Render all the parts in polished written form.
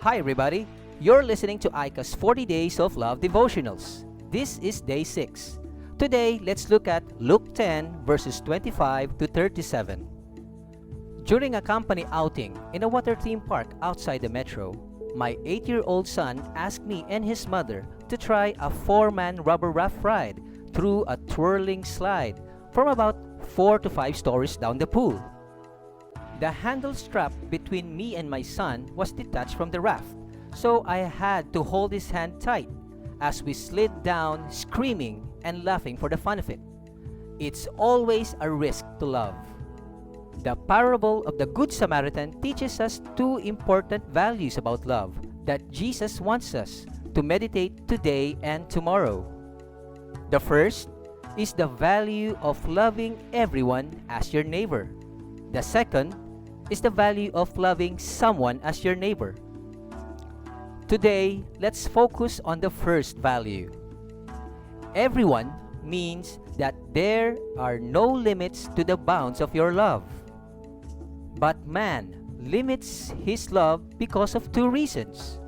Hi everybody, you're listening to IECA's 40 Days of Love Devotionals. This is day 6. Today, let's look at Luke 10 verses 25 to 37. During a company outing in a water theme park outside the metro, my 8-year-old son asked me and his mother to try a 4-man rubber raft ride through a twirling slide from about 4 to 5 stories down the pool. The handle strap between me and my son was detached from the raft, so I had to hold his hand tight as we slid down, screaming and laughing for the fun of it. It's always a risk to love. The parable of the Good Samaritan teaches us 2 important values about love that Jesus wants us to meditate today and tomorrow. The first is the value of loving everyone as your neighbor. The second is the value of loving someone as your neighbor. Today, let's focus on the first value. Everyone means that there are no limits to the bounds of your love. But man limits his love because of 2 reasons.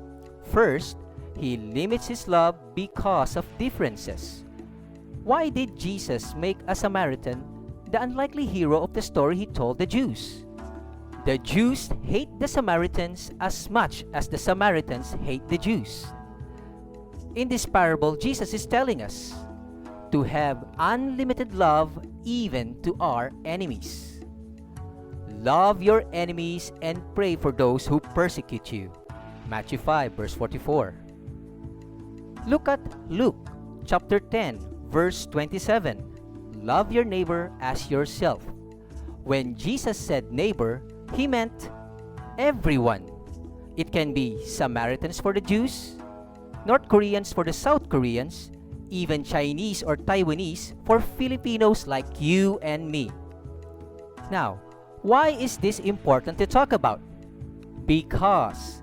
First, he limits his love because of differences. Why did Jesus make a Samaritan the unlikely hero of the story he told the Jews? The Jews hate the Samaritans as much as the Samaritans hate the Jews. In this parable, Jesus is telling us to have unlimited love even to our enemies. Love your enemies and pray for those who persecute you. Matthew 5 verse 44. Look at Luke chapter 10 verse 27. Love your neighbor as yourself. When Jesus said neighbor, he meant everyone. It can be Samaritans for the Jews, North Koreans for the South Koreans, even Chinese or Taiwanese for Filipinos like you and me. Now, why is this important to talk about? Because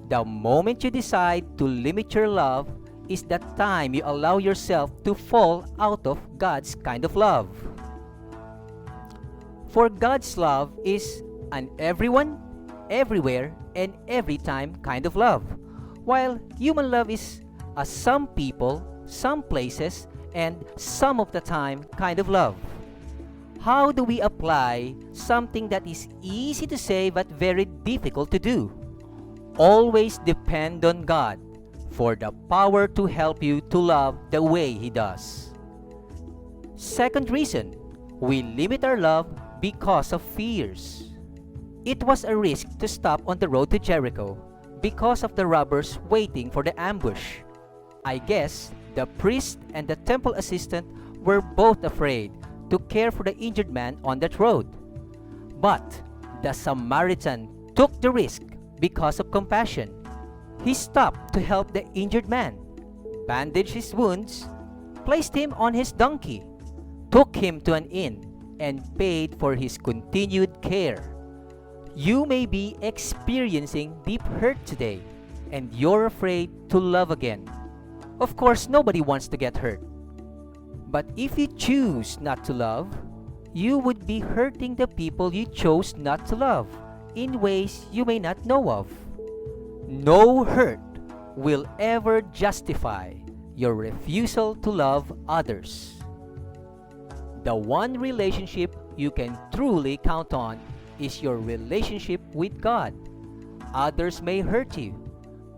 the moment you decide to limit your love is the time you allow yourself to fall out of God's kind of love. For God's love is an everyone, everywhere, and every time kind of love, while human love is a some people, some places, and some of the time kind of love. How do we apply something that is easy to say but very difficult to do? Always depend on God for the power to help you to love the way He does. Second reason, we limit our love because of fears. It was a risk to stop on the road to Jericho because of the robbers waiting for the ambush. I guess the priest and the temple assistant were both afraid to care for the injured man on that road. But the Samaritan took the risk because of compassion. He stopped to help the injured man, bandaged his wounds, placed him on his donkey, took him to an inn, and paid for his continued care. You may be experiencing deep hurt today, and you're afraid to love again. Of course, nobody wants to get hurt. But if you choose not to love, you would be hurting the people you chose not to love in ways you may not know of. No hurt will ever justify your refusal to love others. The one relationship you can truly count on is your relationship with God. Others may hurt you,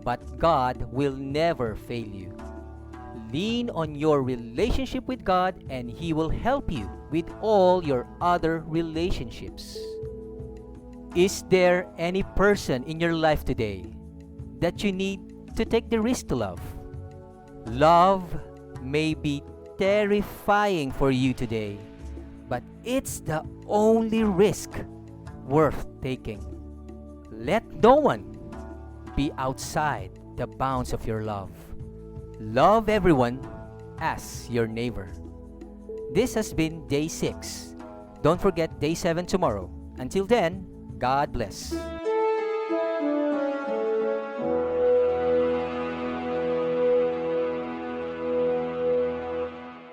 but God will never fail you. Lean on your relationship with God and He will help you with all your other relationships. Is there any person in your life today that you need to take the risk to love? Love may be terrifying for you today, but it's the only risk worth taking. Let no one be outside the bounds of your love. Love everyone as your neighbor. This has been day 6. Don't forget day 7 tomorrow. Until then, God bless.